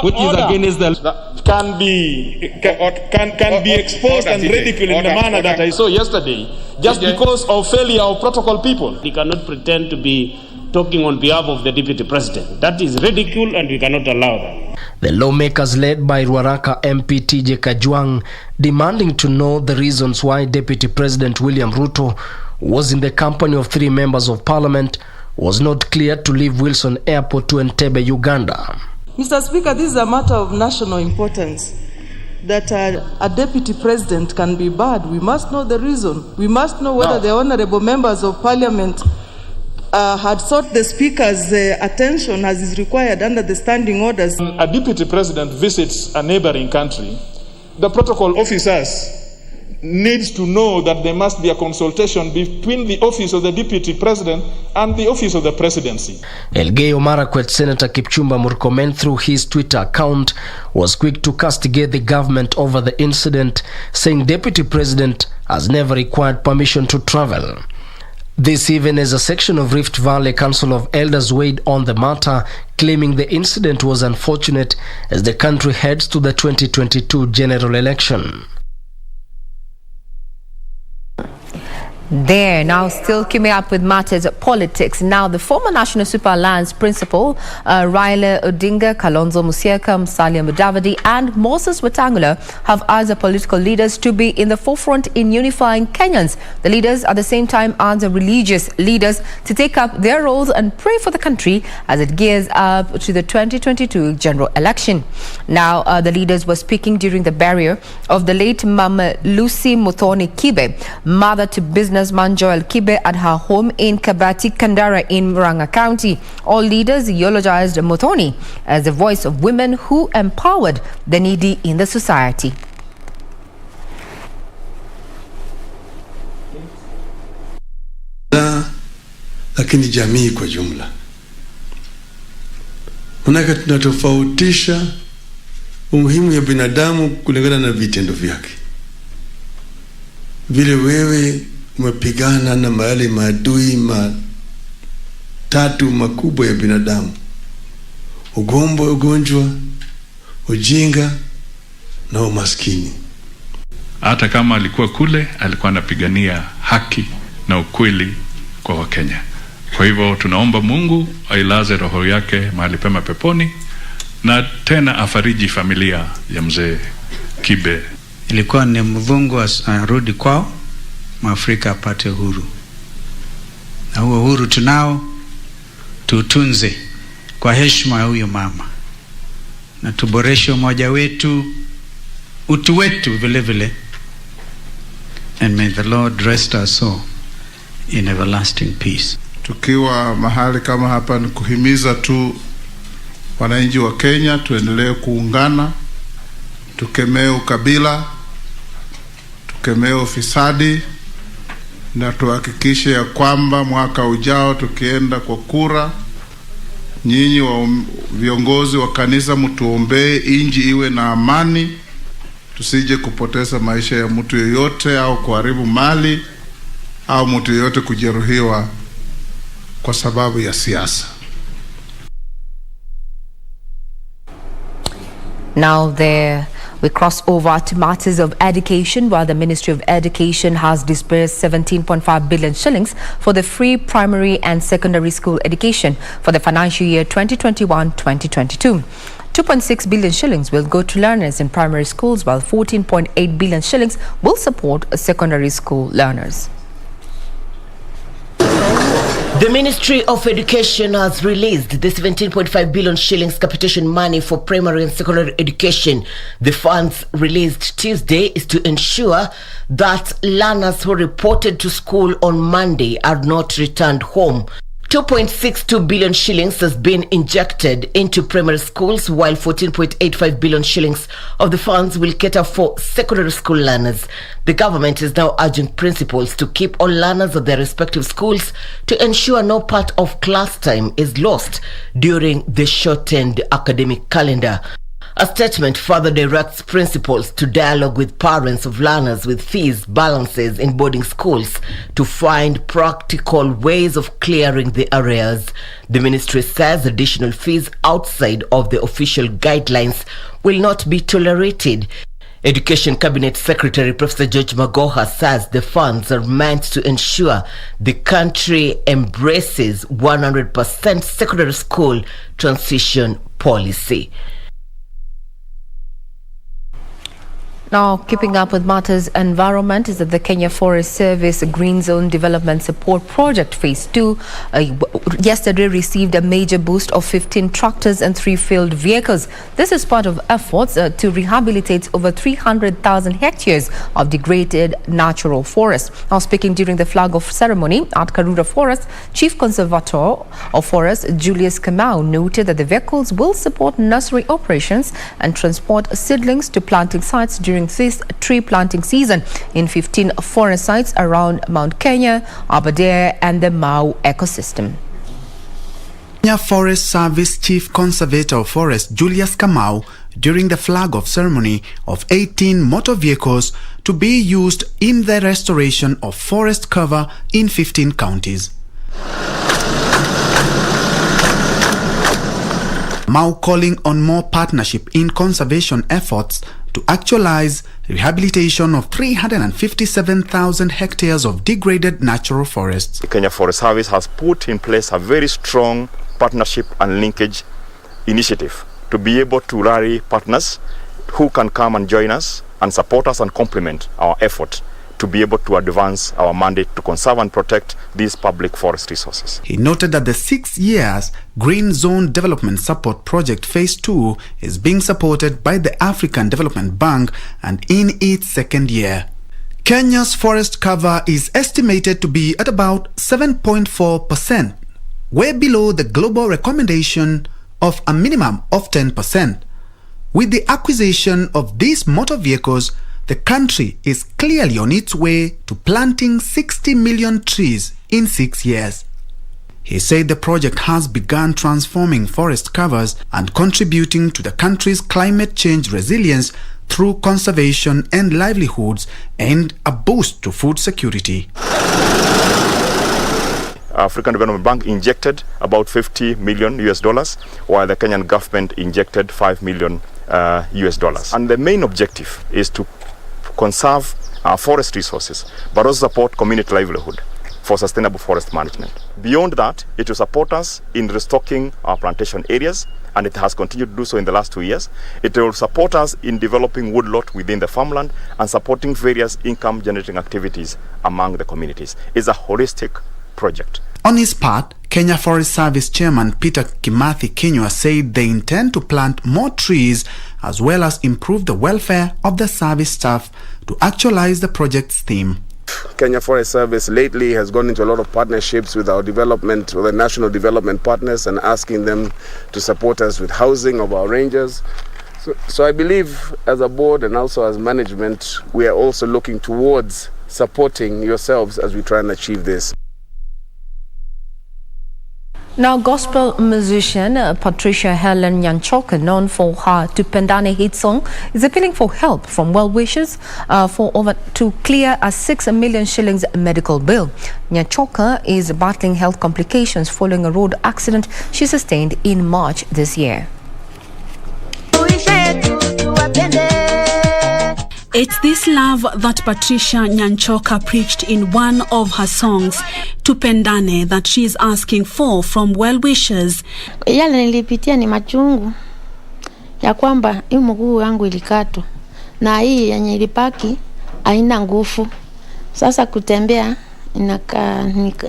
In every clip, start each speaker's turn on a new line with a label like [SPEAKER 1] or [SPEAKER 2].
[SPEAKER 1] which is against the
[SPEAKER 2] can be exposed and ridiculed in the manner that I saw yesterday, just because of failure of protocol people.
[SPEAKER 1] We cannot pretend to be talking on behalf of the deputy president. That is ridicule, and we cannot allow that.
[SPEAKER 3] The lawmakers led by Ruaraka MP TJ Kajwang demanding to know the reasons why Deputy President William Ruto was in the company of 3 members of parliament was not cleared to leave Wilson Airport to Entebbe, Uganda.
[SPEAKER 4] Mr. Speaker, this is a matter of national importance. That a deputy president can be bad. We must know the reason. We must know whether the honorable members of parliament had sought the speaker's attention as is required under the standing orders.
[SPEAKER 2] When a deputy president visits a neighboring country, the protocol officers needs to know that there must be a consultation between the office of the deputy president and the office of the presidency.
[SPEAKER 3] Elgeyo Marakwet Senator Kipchumba Murkomen, through his Twitter account, was quick to castigate the government over the incident, saying deputy president has never required permission to travel. This even as a section of Rift Valley Council of Elders weighed on the matter, claiming the incident was unfortunate as the country heads to the 2022 general election.
[SPEAKER 5] There, now still keeping up with matters of politics. Now, the former National Super Alliance principal, RAILA Odinga, Kalonzo Musyoka, Musalia Mudavadi and Moses Wetangula have asked the political leaders to be in the forefront in unifying Kenyans. The leaders at the same time asked the religious leaders to take up their roles and pray for the country as it gears up to the 2022 general election. Now, the leaders were speaking during the burial of the late Mama Lucy Muthoni Kibe, mother to businessman Joel Kibe, at her home in Kabati, Kandara in Murang'a County. All leaders eulogized Muthoni as the voice of women who empowered the needy in the society.
[SPEAKER 6] Lakini jamii kwa jumla. Manake tunatofautisha umuhimu ya binadamu kulingana na vitendo vyake. Vile wewe umepigana na mahali maadui matatu makubwa ya binadamu: ugonjwa, ujinga na umaskini.
[SPEAKER 7] Hata kama alikuwa kule, alikuwa anapigania haki na ukweli kwa Wakenya. Kwa hivyo tunaomba Mungu ailaze roho yake mahali pema peponi, na tena afariji familia ya mzee Kibe.
[SPEAKER 8] Ilikuwa ni mzungu arudi kwao, Mwafrika apate huru. Na huo huru tunao, tutunze kwa heshima ya huyo mama. Na tuboreshe umoja wetu, utu wetu vile vile. And may the Lord rest our soul in everlasting peace.
[SPEAKER 9] Tukiwa mahali kama hapa ni kuhimiza tu wananchi wa Kenya tuendelee kuungana, tukemee ukabila, tukemee ufisadi, na tuhakikishe ya kwamba mwaka ujao tukienda kwa kura, nyinyi wa viongozi wa kanisa mtuombee inji iwe na amani, tusije kupoteza maisha ya mtu yeyote au kuharibu mali au mtu yeyote kujeruhiwa kwa sababu ya siasa.
[SPEAKER 5] Now we cross over to matters of education, while the Ministry of Education has disbursed 17.5 billion shillings for the free primary and secondary school education for the financial year 2021-2022. 2.6 billion shillings will go to learners in primary schools, while 14.8 billion shillings will support secondary school learners.
[SPEAKER 10] The Ministry of Education has released the 17.5 billion shillings capitation money for primary and secondary education. The funds released Tuesday is to ensure that learners who reported to school on Monday are not returned home. 2.62 billion shillings has been injected into primary schools, while 14.85 billion shillings of the funds will cater for secondary school learners. The government is now urging principals to keep all learners at their respective schools to ensure no part of class time is lost during the shortened academic calendar. A statement further directs principals to dialogue with parents of learners with fees balances in boarding schools to find practical ways of clearing the arrears. The ministry says additional fees outside of the official guidelines will not be tolerated. Education Cabinet Secretary Professor George Magoha says the funds are meant to ensure the country embraces 100% secondary school transition policy.
[SPEAKER 5] Now, keeping up with matters environment is that the Kenya Forest Service Green Zone Development Support Project Phase 2 yesterday received a major boost of 15 tractors and 3 field vehicles. This is part of efforts to rehabilitate over 300,000 hectares of degraded natural forest. Now, speaking during the flag-off ceremony at Karura Forest, Chief Conservator of Forest Julius Kamau noted that the vehicles will support nursery operations and transport seedlings to planting sites during this tree planting season in 15 forest sites around Mount Kenya, Aberdare and the Mau ecosystem.
[SPEAKER 11] Kenya Forest Service Chief Conservator of Forest Julius Kamau during the flag-off ceremony of 18 motor vehicles to be used in the restoration of forest cover in 15 counties. Mau calling on more partnership in conservation efforts to actualize rehabilitation of 357,000 hectares of degraded natural forests.
[SPEAKER 12] The Kenya Forest Service has put in place a very strong partnership and linkage initiative to be able to rally partners who can come and join us and support us and complement our effort to be able to advance our mandate to conserve and protect these public forest resources.
[SPEAKER 11] He noted that the 6 years Green Zone Development Support Project Phase 2 is being supported by the African Development Bank and in its second year. Kenya's forest cover is estimated to be at about 7.4%, way below the global recommendation of a minimum of 10%. With the acquisition of these motor vehicles, the country is clearly on its way to planting 60 million trees in 6 years. He said the project has begun transforming forest covers and contributing to the country's climate change resilience through conservation and livelihoods and a boost to food security.
[SPEAKER 12] African Development Bank injected about $50 million, while the Kenyan government injected $5 million. And the main objective is to conserve our forest resources, but also support community livelihood for sustainable forest management. Beyond that, it will support us in restocking our plantation areas, and it has continued to do so in the last 2 years. It will support us in developing woodlot within the farmland and supporting various income-generating activities among the communities. It's a holistic project.
[SPEAKER 11] On his part, Kenya Forest Service Chairman Peter Kimathi Kinyua said they intend to plant more trees as well as improve the welfare of the service staff to actualize the project's theme.
[SPEAKER 13] Kenya Forest Service lately has gone into a lot of partnerships with our development, with the national development partners, and asking them to support us with housing of our rangers. So I believe as a board and also as management, we are also looking towards supporting yourselves as we try and achieve this.
[SPEAKER 5] Now, gospel musician Patricia Helen Nyanchoka, known for her Tupendane hit song, is appealing for help from well-wishers to clear a 6 million shillings medical bill. Nyanchoka is battling health complications following a road accident she sustained in March this year.
[SPEAKER 14] It's this love that Patricia Nyanchoka preached in one of her songs, Tupendane, that she is asking for from well-wishers.
[SPEAKER 15] Yale nilipitia ni machungu ya kwamba hii mguu wangu ilikatwa na hii yenye ilipaki haina nguvu. Sasa kutembea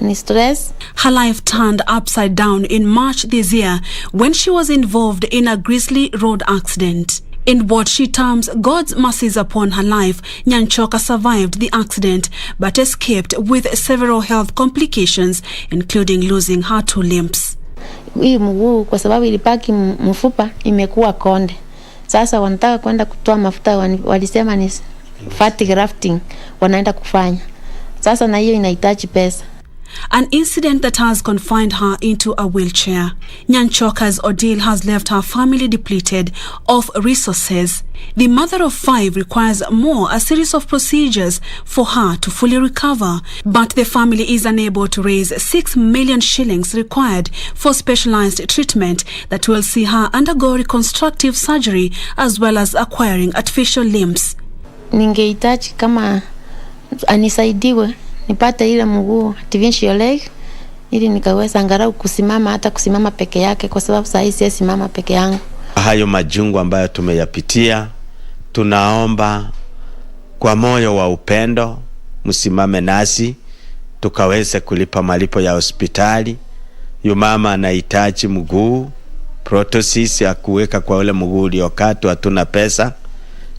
[SPEAKER 15] ni stress.
[SPEAKER 14] Her life turned upside down in March this year when she was involved in a grisly road accident. In what she terms God's mercies upon her life, Nyanchoka survived the accident but escaped with several health complications, including losing her 2 limbs.
[SPEAKER 15] Hii mguu kwa sababu ilipaki mfupa imekuwa konde. Sasa wanataka kwenda kutoa mafuta, walisema ni fat grafting wanaenda kufanya. Sasa na hiyo inahitaji pesa.
[SPEAKER 14] an incident that has confined her into a wheelchair. Nyanchoka's ordeal has left her family depleted of resources. The mother of 5 requires a series of procedures for her to fully recover, but the family is unable to raise 6 million shillings required for specialized treatment that will see her undergo reconstructive surgery as well as acquiring artificial limbs.
[SPEAKER 15] Ningehitaji kama anisaidiwe nipate ile mguu artificial leg ili nikaweza angalau kusimama, hata kusimama peke yake, kwa sababu sasa siwezi simama peke yangu.
[SPEAKER 16] Hayo majungu ambayo tumeyapitia, tunaomba kwa moyo wa upendo msimame nasi tukaweze kulipa malipo ya hospitali. Yu mama anahitaji mguu, prosthesis ya kuweka kwa ule mguu uliokatwa, hatuna pesa.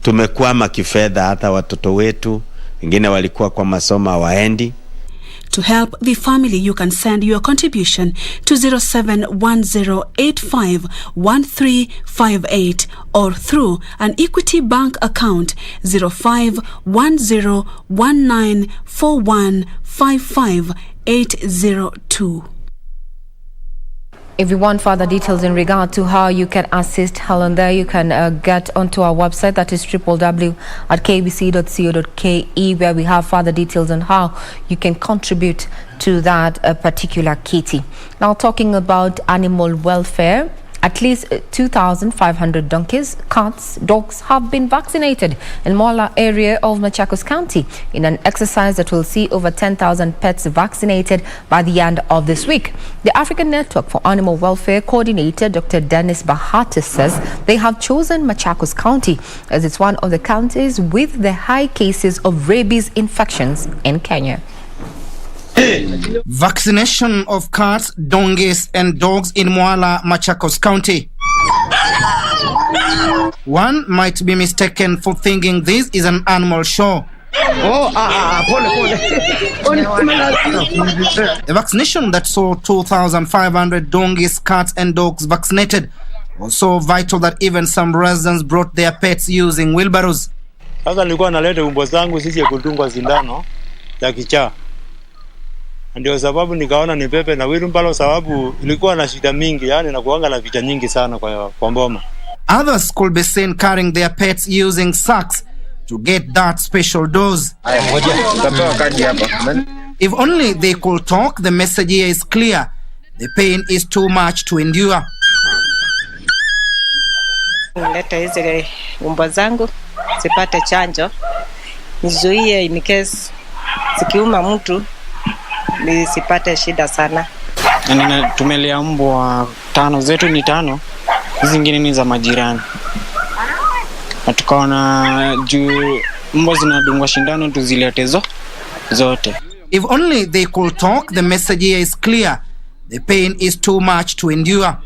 [SPEAKER 16] Tumekwama kifedha, hata watoto wetu wengine walikuwa kwa masomo hawaendi.
[SPEAKER 14] To help the family, you can send your contribution to 0710851358 or through an Equity Bank account 0510194155,802.
[SPEAKER 5] If you want further details in regard to how you can assist Helen there, you can get onto our website, that is www.kbc.co.ke, where we have further details on how you can contribute to that particular kitty. Now, talking about animal welfare, at least 2,500 donkeys, cats, dogs have been vaccinated in Mola area of Machakos County in an exercise that will see over 10,000 pets vaccinated by the end of this week. The African Network for Animal Welfare Coordinator, Dr. Dennis Bahati, says they have chosen Machakos County as it's one of the counties with the high cases of rabies infections in Kenya.
[SPEAKER 17] Vaccination of cats, donkeys and dogs in Mwala, Machakos County. One might be mistaken for thinking this is an animal show. A vaccination that saw 2,500 donkeys, cats and dogs vaccinated was so vital that even some residents brought their pets using wheelbarrows.
[SPEAKER 18] Sasa nilikuwa naleta umbo zangu sisi kudungwa sindano ya kichaa. Ndio sababu nikaona ni pepe na wheelbarrow, sababu ilikuwa na shida mingi, yani na kuanga na vita nyingi sana kwa mboma.
[SPEAKER 17] Others could be seen carrying their pets using sacks to get that special dose. If only they could talk, the message here is clear. The pain is too much to endure.
[SPEAKER 19] Nileta hizi umbo zangu sipate chanjo, nizuie in case sikiuma mtu nisipate shida sana.
[SPEAKER 20] Tumelea mbwa 5, zetu ni 5, hizi zingine ni za majirani. Na tukaona juu mbwa zinadungwa shindano tuzilete zote.
[SPEAKER 17] If only they could talk, the message here is clear. The pain is too much to endure.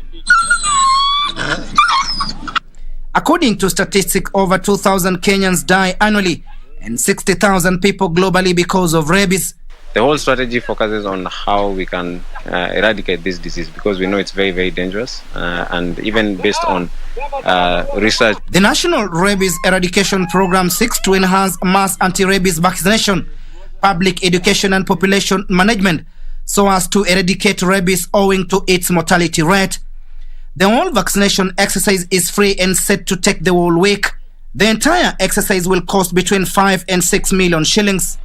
[SPEAKER 17] According to statistics, over 2,000 Kenyans die annually and 60,000 people globally because of rabies.
[SPEAKER 21] The whole strategy focuses on how we can eradicate this disease, because we know it's very, very dangerous, and even based on research.
[SPEAKER 17] The National Rabies Eradication Program seeks to enhance mass anti-rabies vaccination, public education and population management so as to eradicate rabies owing to its mortality rate. The whole vaccination exercise is free and set to take the whole week. The entire exercise will cost between 5 and 6 million shillings.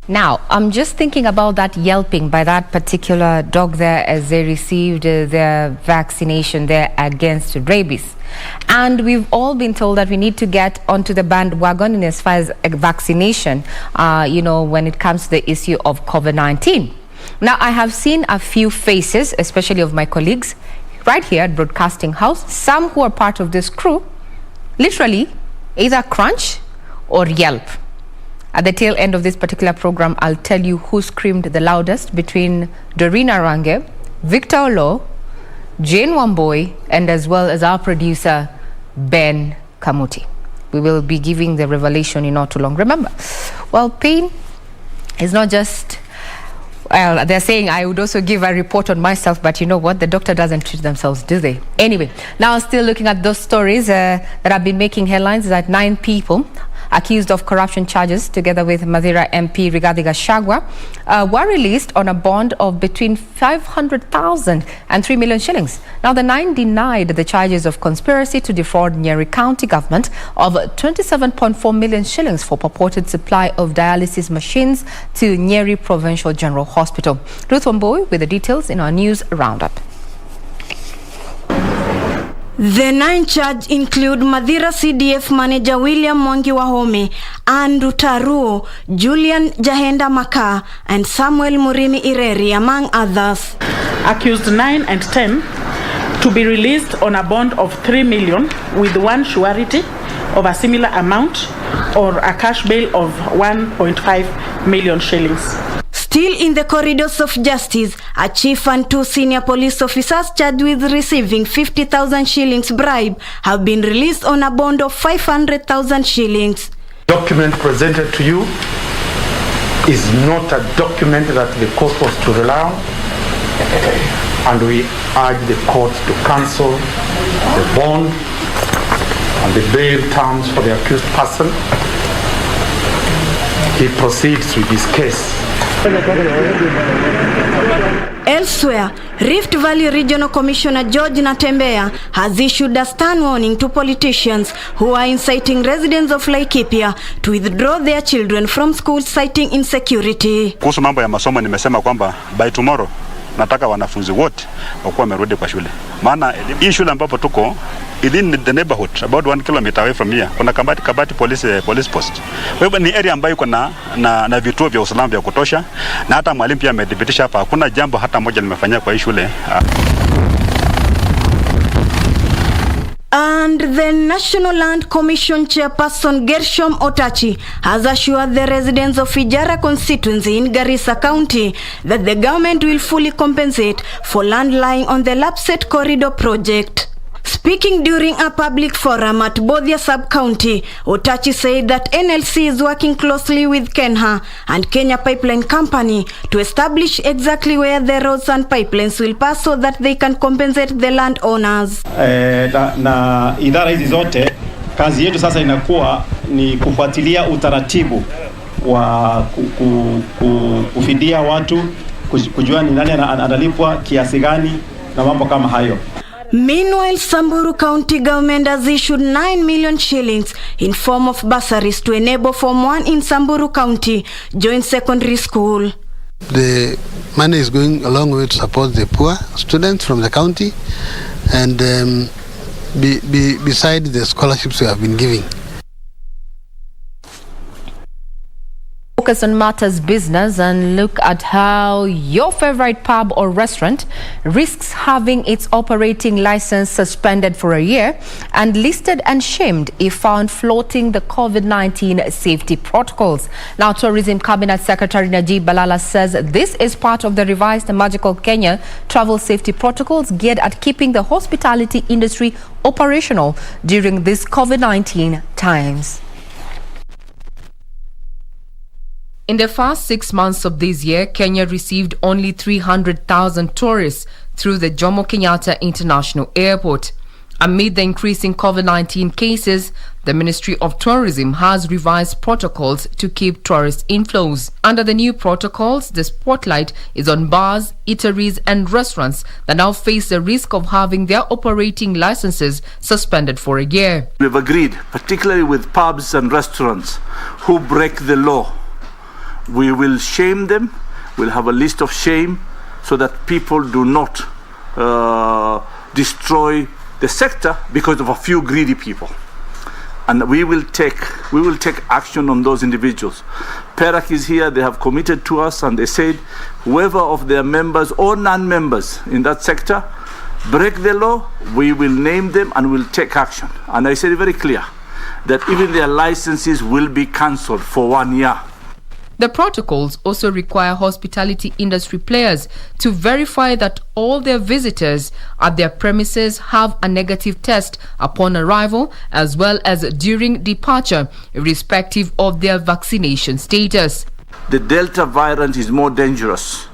[SPEAKER 5] Now, I'm just thinking about that yelping by that particular dog there as they received their vaccination there against rabies. And we've all been told that we need to get onto the bandwagon in as far as vaccination, when it comes to the issue of COVID-19. Now, I have seen a few faces, especially of my colleagues, right here at Broadcasting House, some who are part of this crew, literally either crunch or yelp. At the tail end of this particular program, I'll tell you who screamed the loudest between Doreen Arange, Victor Olo, Jane Wamboi, and as well as our producer, Ben Kamuti. We will be giving the revelation in not too long. Remember, well, pain is not just... Well, they're saying I would also give a report on myself, but you know what? The doctor doesn't treat themselves, do they? Anyway, now still looking at those stories that have been making headlines, that 9 people accused of corruption charges, together with Mathira MP Rigathi Gachagua, were released on a bond of between 500,000 and 3 million shillings. Now, the 9 denied the charges of conspiracy to defraud Nyeri County government of 27.4 million shillings for purported supply of dialysis machines to Nyeri Provincial General Hospital. Ruth Wambui with the details in our news roundup.
[SPEAKER 1] The 9 charges include Mathira CDF manager William Mwangi Wahome, Andrew Taruo, Julian Jahenda Maka, and Samuel Murimi Ireri, among others.
[SPEAKER 22] Accused 9 and 10 to be released on a bond of 3 million with one surety of a similar amount or a cash bail of 1.5 million shillings.
[SPEAKER 1] Still in the corridors of justice, a chief and 2 senior police officers charged with receiving 50,000 shillings bribe have been released on a bond of 500,000 shillings.
[SPEAKER 23] Document presented to you is not a document that the court was to rely on, and we urge the court to cancel the bond and the bail terms for the accused person. He proceeds with his case.
[SPEAKER 1] Elsewhere, Rift Valley Regional Commissioner George Natembeya has issued a stern warning to politicians who are inciting residents of Laikipia to withdraw their children from schools citing insecurity.
[SPEAKER 24] Kuhusu mambo ya masomo nimesema kwamba by tomorrow nataka wanafunzi wote wakuwa wamerudi kwa shule. Maana hii shule ambapo tuko within the neighborhood about 1 kilometer away from here kuna Kabati police post. Kwa hivyo ni area ambayo iko na vituo vya usalama vya kutosha, na hata mwalimu pia amedhibitisha hapa hakuna jambo hata moja limefanyika kwa hii shule.
[SPEAKER 1] And the National Land Commission Chairperson Gershom Otachi has assured the residents of Ijara constituency in Garissa County that the government will fully compensate for land lying on the Lapset Corridor project. Speaking during a public forum at Bodhia sub-county, Otachi said that NLC is working closely with Kenha and Kenya Pipeline Company to establish exactly where the roads and pipelines will pass so that they can compensate the landowners.
[SPEAKER 25] Na idara hizi zote, kazi yetu sasa inakuwa ni kufuatilia utaratibu wa kufidia watu, kujua ni nani analipwa kiasi gani na mambo kama hayo.
[SPEAKER 1] Meanwhile, Samburu County government has issued 9 million shillings in form of bursaries to enable Form 1 in Samburu County join secondary school.
[SPEAKER 26] The money is going a long way to support the poor students from the county, and beside the scholarships we have been giving.
[SPEAKER 5] Focus on matters business and look at how your favorite pub or restaurant risks having its operating license suspended for a year and listed and shamed if found flouting the COVID-19 safety protocols. Now, Tourism Cabinet Secretary Najib Balala says this is part of the revised Magical Kenya travel safety protocols geared at keeping the hospitality industry operational during these COVID-19 times. In the first 6 months of this year, Kenya received only 300,000 tourists through the Jomo Kenyatta International Airport. Amid the increasing COVID-19 cases, the Ministry of Tourism has revised protocols to keep tourist inflows. Under the new protocols, the spotlight is on bars, eateries and restaurants that now face the risk of having their operating licenses suspended for a year.
[SPEAKER 27] We've agreed, particularly with pubs and restaurants who break the law. We will shame them. We'll have a list of shame so that people do not destroy the sector because of a few greedy people. And we will take action on those individuals. PERAC is here. They have committed to us, and they said whoever of their members or non-members in that sector break the law, we will name them and we'll take action. And I said very clear that even their licenses will be cancelled for 1 year.
[SPEAKER 5] The protocols also require hospitality industry players to verify that all their visitors at their premises have a negative test upon arrival as well as during departure, irrespective of their vaccination status.
[SPEAKER 27] The Delta variant is more dangerous,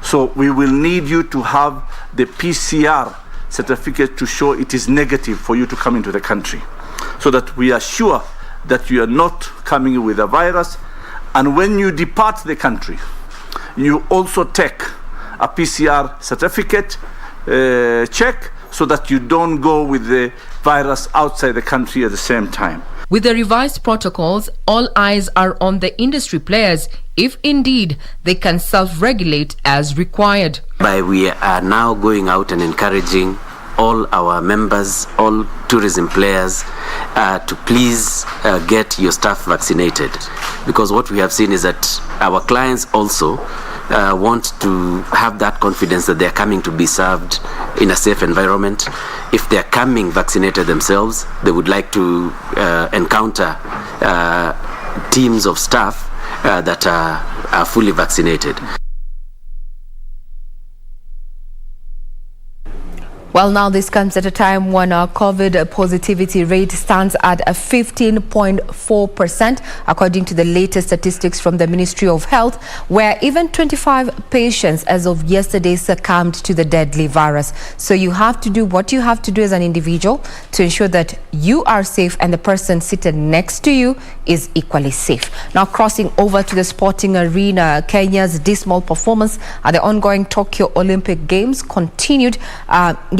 [SPEAKER 27] so we will need you to have the PCR certificate to show it is negative for you to come into the country, so that we are sure that you are not coming with a virus. And when you depart the country, you also take a PCR certificate check so that you don't go with the virus outside the country at the same time.
[SPEAKER 2] With the revised protocols, all eyes are on the industry players if indeed they can self-regulate as required.
[SPEAKER 3] We are now going out and encouraging all our members, all tourism players, to please get your staff vaccinated, because what we have seen is that our clients also want to have that confidence that they're coming to be served in a safe environment. If they're coming vaccinated themselves, they would like to encounter teams of staff that are fully vaccinated.
[SPEAKER 5] Well, now this comes at a time when our COVID positivity rate stands at 15.4%, according to the latest statistics from the Ministry of Health, where even 25 patients as of yesterday succumbed to the deadly virus. So you have to do what you have to do as an individual to ensure that you are safe and the person seated next to you is equally safe. Now, crossing over to the sporting arena, Kenya's dismal performance at the ongoing Tokyo Olympic Games continued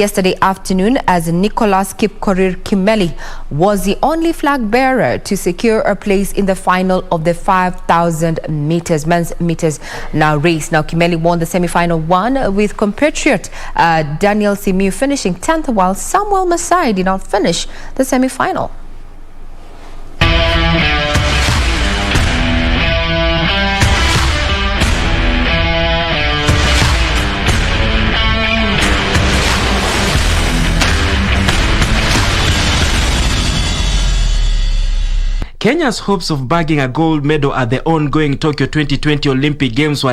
[SPEAKER 5] yesterday afternoon as Nicholas Kipkorir Kimeli was the only flag bearer to secure a place in the final of the 5,000 meters men's meters race. Now Kimeli won the semi-final one with compatriot Daniel Simiu finishing 10th, while Samuel Masai did not finish the semi-final.
[SPEAKER 4] Kenya's hopes of bagging a gold medal at the ongoing Tokyo 2020 Olympic Games were